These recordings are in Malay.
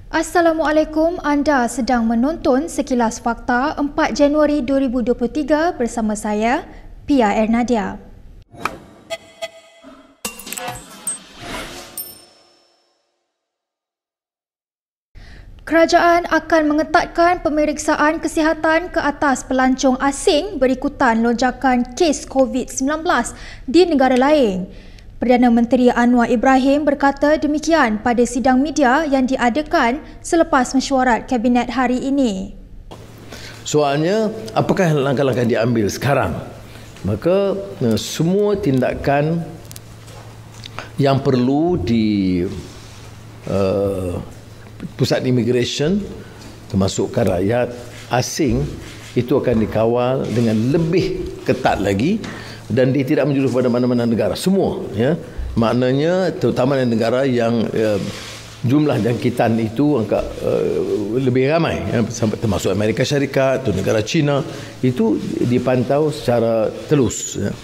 Assalamualaikum, anda sedang menonton Sekilas Fakta 4 Januari 2023 bersama saya, Pia Ernadia. Kerajaan akan mengetatkan pemeriksaan kesihatan ke atas pelancong asing berikutan lonjakan kes COVID-19 di negara lain. Perdana Menteri Anwar Ibrahim berkata demikian pada sidang media yang diadakan selepas mesyuarat Kabinet hari ini. Soalnya, apakah langkah-langkah yang diambil sekarang? Maka semua tindakan yang perlu di pusat imigresen, termasukkan rakyat asing, itu akan dikawal dengan lebih ketat lagi. Dan dia tidak menjurus pada mana-mana negara, semua, ya. Maknanya terutama negara yang jumlah jangkitan itu angka lebih ramai, ya, termasuk Amerika Syarikat atau negara China, itu dipantau secara telus, ya.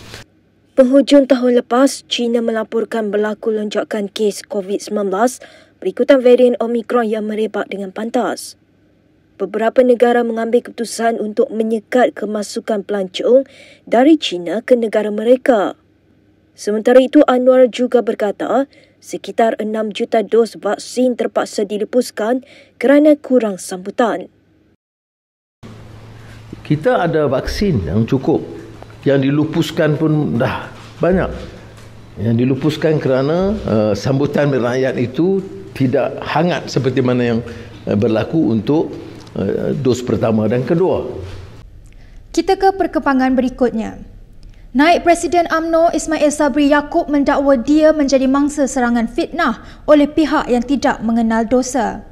Penghujung tahun lepas, China melaporkan berlaku lonjakan kes COVID-19 berikutan varian Omicron yang merebak dengan pantas. Beberapa negara mengambil keputusan untuk menyekat kemasukan pelancong dari China ke negara mereka. Sementara itu, Anwar juga berkata sekitar 6 juta dos vaksin terpaksa dilepaskan kerana kurang sambutan. Kita ada vaksin yang cukup. Yang dilupuskan pun dah banyak. Yang dilupuskan kerana sambutan rakyat itu tidak hangat seperti mana yang berlaku untuk dos pertama dan kedua. Kita ke perkembangan berikutnya. Naib Presiden UMNO Ismail Sabri Yaakob mendakwa dia menjadi mangsa serangan fitnah oleh pihak yang tidak mengenal dosa.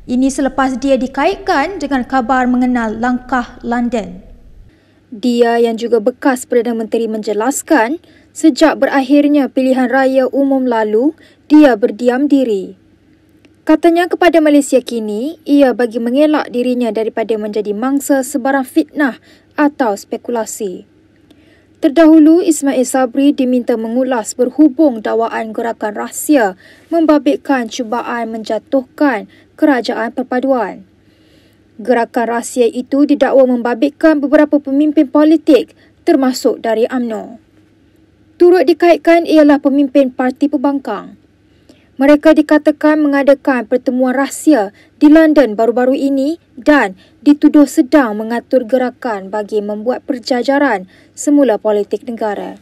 Ini selepas dia dikaitkan dengan khabar mengenal langkah London. Dia yang juga bekas Perdana Menteri menjelaskan, sejak berakhirnya pilihan raya umum lalu, dia berdiam diri. Katanya kepada Malaysia kini, ia bagi mengelak dirinya daripada menjadi mangsa sebarang fitnah atau spekulasi. Terdahulu, Ismail Sabri diminta mengulas berhubung dakwaan gerakan rahsia membabitkan cubaan menjatuhkan kerajaan perpaduan. Gerakan rahsia itu didakwa membabitkan beberapa pemimpin politik termasuk dari UMNO. Turut dikaitkan ialah pemimpin Parti Pembangkang. Mereka dikatakan mengadakan pertemuan rahsia di London baru-baru ini dan dituduh sedang mengatur gerakan bagi membuat perjajaran semula politik negara.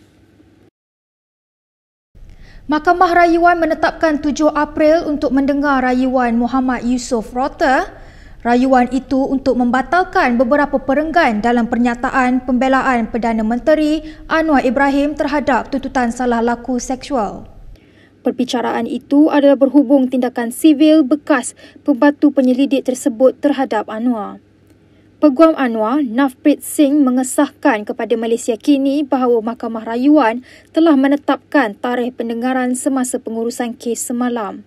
Mahkamah Rayuan menetapkan 7 April untuk mendengar rayuan Muhammad Yusof Rota. Rayuan itu untuk membatalkan beberapa perenggan dalam pernyataan pembelaan Perdana Menteri Anwar Ibrahim terhadap tuntutan salah laku seksual. Perbicaraan itu adalah berhubung tindakan sivil bekas pembantu penyelidik tersebut terhadap Anwar. Peguam Anwar, Navpreet Singh, mengesahkan kepada Malaysia kini bahawa Mahkamah Rayuan telah menetapkan tarikh pendengaran semasa pengurusan kes semalam.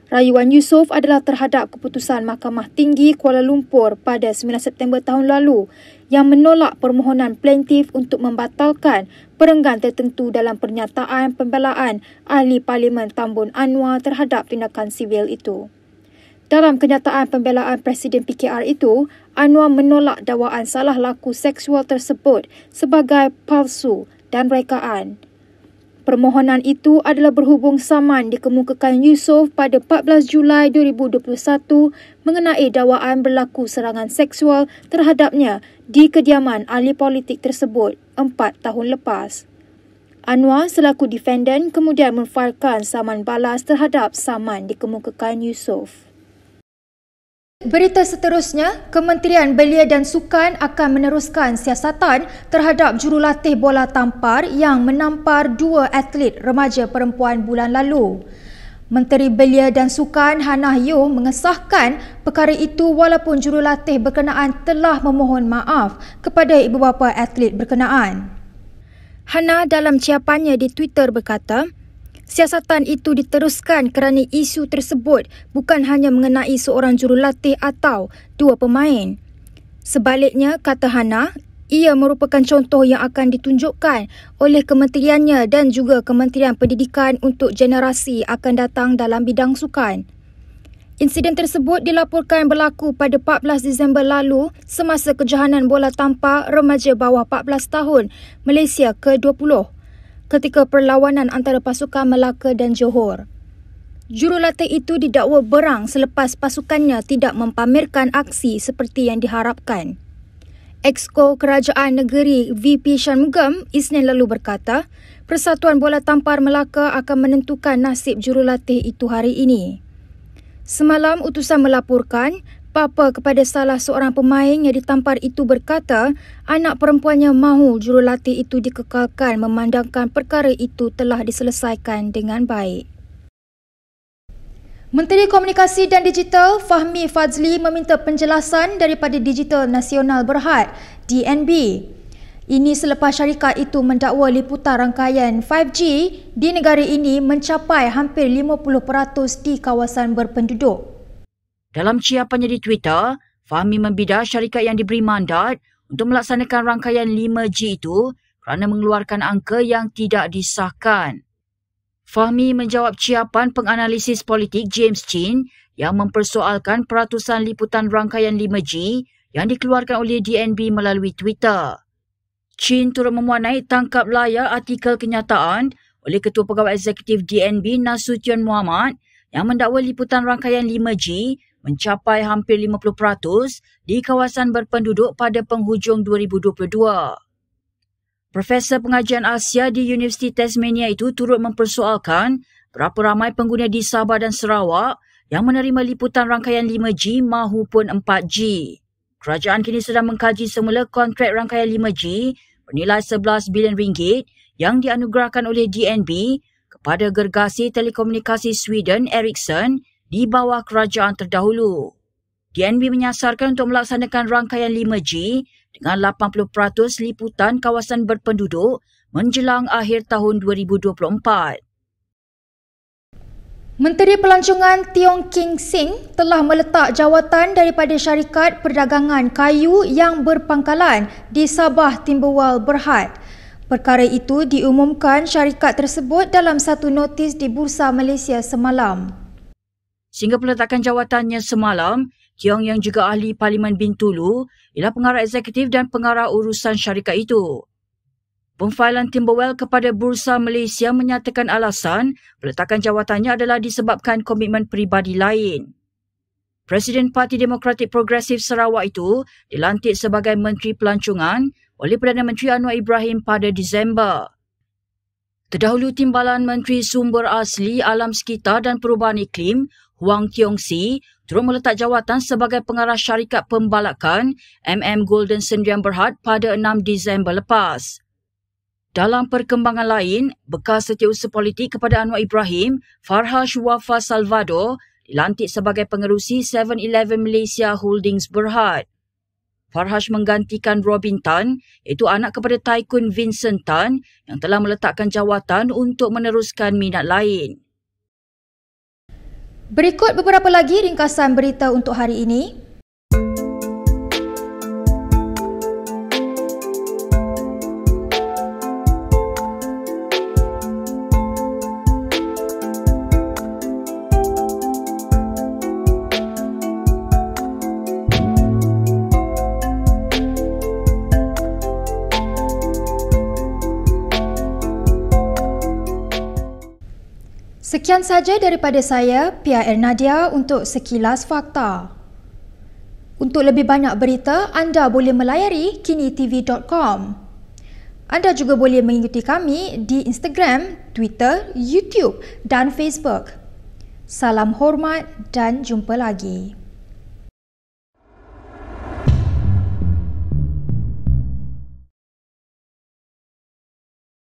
Rayuan Yusof adalah terhadap keputusan Mahkamah Tinggi Kuala Lumpur pada 9 September tahun lalu yang menolak permohonan plaintiff untuk membatalkan perenggan tertentu dalam pernyataan pembelaan Ahli Parlimen Tambun Anwar terhadap tindakan sivil itu. Dalam kenyataan pembelaan Presiden PKR itu, Anwar menolak dakwaan salah laku seksual tersebut sebagai palsu dan rekaan. Permohonan itu adalah berhubung saman dikemukakan Yusof pada 14 Julai 2021 mengenai dakwaan berlaku serangan seksual terhadapnya di kediaman ahli politik tersebut 4 tahun lepas. Anwar selaku defendant kemudian memfailkan saman balas terhadap saman dikemukakan Yusof. Berita seterusnya, Kementerian Belia dan Sukan akan meneruskan siasatan terhadap jurulatih bola tampar yang menampar 2 atlet remaja perempuan bulan lalu. Menteri Belia dan Sukan Hannah Yeoh mengesahkan perkara itu walaupun jurulatih berkenaan telah memohon maaf kepada ibu bapa atlet berkenaan. Hannah dalam ciapannya di Twitter berkata, siasatan itu diteruskan kerana isu tersebut bukan hanya mengenai seorang jurulatih atau 2 pemain. Sebaliknya, kata Hannah, ia merupakan contoh yang akan ditunjukkan oleh kementeriannya dan juga Kementerian Pendidikan untuk generasi akan datang dalam bidang sukan. Insiden tersebut dilaporkan berlaku pada 14 Disember lalu semasa kejohanan bola tampar remaja bawah 14 tahun Malaysia ke-20 ketika perlawanan antara pasukan Melaka dan Johor. Jurulatih itu didakwa berang selepas pasukannya tidak mempamerkan aksi seperti yang diharapkan. Exco Kerajaan Negeri VP Shanmugam Isnin lalu berkata, Persatuan Bola Tampar Melaka akan menentukan nasib jurulatih itu hari ini. Semalam, utusan melaporkan, bapa kepada salah seorang pemain yang ditampar itu berkata anak perempuannya mahu jurulatih itu dikekalkan memandangkan perkara itu telah diselesaikan dengan baik. Menteri Komunikasi dan Digital Fahmi Fadzli meminta penjelasan daripada Digital Nasional Berhad DNB. Ini selepas syarikat itu mendakwa liputan rangkaian 5G di negara ini mencapai hampir 50% di kawasan berpenduduk. Dalam ciapannya di Twitter, Fahmi membidah syarikat yang diberi mandat untuk melaksanakan rangkaian 5G itu kerana mengeluarkan angka yang tidak disahkan. Fahmi menjawab ciapan penganalisis politik James Chin yang mempersoalkan peratusan liputan rangkaian 5G yang dikeluarkan oleh DNB melalui Twitter. Chin turut memuat tangkap layar artikel kenyataan oleh Ketua Pegawai Eksekutif DNB Nasution Muhammad yang mendakwa liputan rangkaian 5G mencapai hampir 50% di kawasan berpenduduk pada penghujung 2022. Profesor Pengajian Asia di Universiti Tasmania itu turut mempersoalkan berapa ramai pengguna di Sabah dan Sarawak yang menerima liputan rangkaian 5G mahupun 4G. Kerajaan kini sedang mengkaji semula kontrak rangkaian 5G bernilai RM11 bilion yang dianugerahkan oleh DNB kepada gergasi telekomunikasi Sweden Ericsson di bawah kerajaan terdahulu. DNB menyasarkan untuk melaksanakan rangkaian 5G dengan 80% liputan kawasan berpenduduk menjelang akhir tahun 2024. Menteri Pelancongan Tiong King Sing telah meletak jawatan daripada syarikat perdagangan kayu yang berpangkalan di Sabah Timberwell Berhad. Perkara itu diumumkan syarikat tersebut dalam satu notis di Bursa Malaysia semalam. Sehingga peletakan jawatannya semalam, Tiong yang juga ahli Parlimen Bintulu ialah pengarah eksekutif dan pengarah urusan syarikat itu. Pemfailan Timberwell kepada Bursa Malaysia menyatakan alasan peletakan jawatannya adalah disebabkan komitmen peribadi lain. Presiden Parti Demokratik Progresif Sarawak itu dilantik sebagai Menteri Pelancongan oleh Perdana Menteri Anwar Ibrahim pada Disember. Terdahulu Timbalan Menteri Sumber Asli, Alam Sekitar dan Perubahan Iklim, Huang Tiong Si, turut meletak jawatan sebagai pengarah syarikat pembalakan Golden Sendirian Berhad pada 6 Disember lepas. Dalam perkembangan lain, bekas setiausaha politik kepada Anwar Ibrahim, Farhash Wafa Salvador, dilantik sebagai pengerusi 7-Eleven Malaysia Holdings Berhad. Farhash menggantikan Robin Tan, iaitu anak kepada Tycoon Vincent Tan yang telah meletakkan jawatan untuk meneruskan minat lain. Berikut beberapa lagi ringkasan berita untuk hari ini. Sekian saja daripada saya, Pia Ernadia untuk Sekilas Fakta. Untuk lebih banyak berita, anda boleh melayari kinitv.com. Anda juga boleh mengikuti kami di Instagram, Twitter, YouTube dan Facebook. Salam hormat dan jumpa lagi.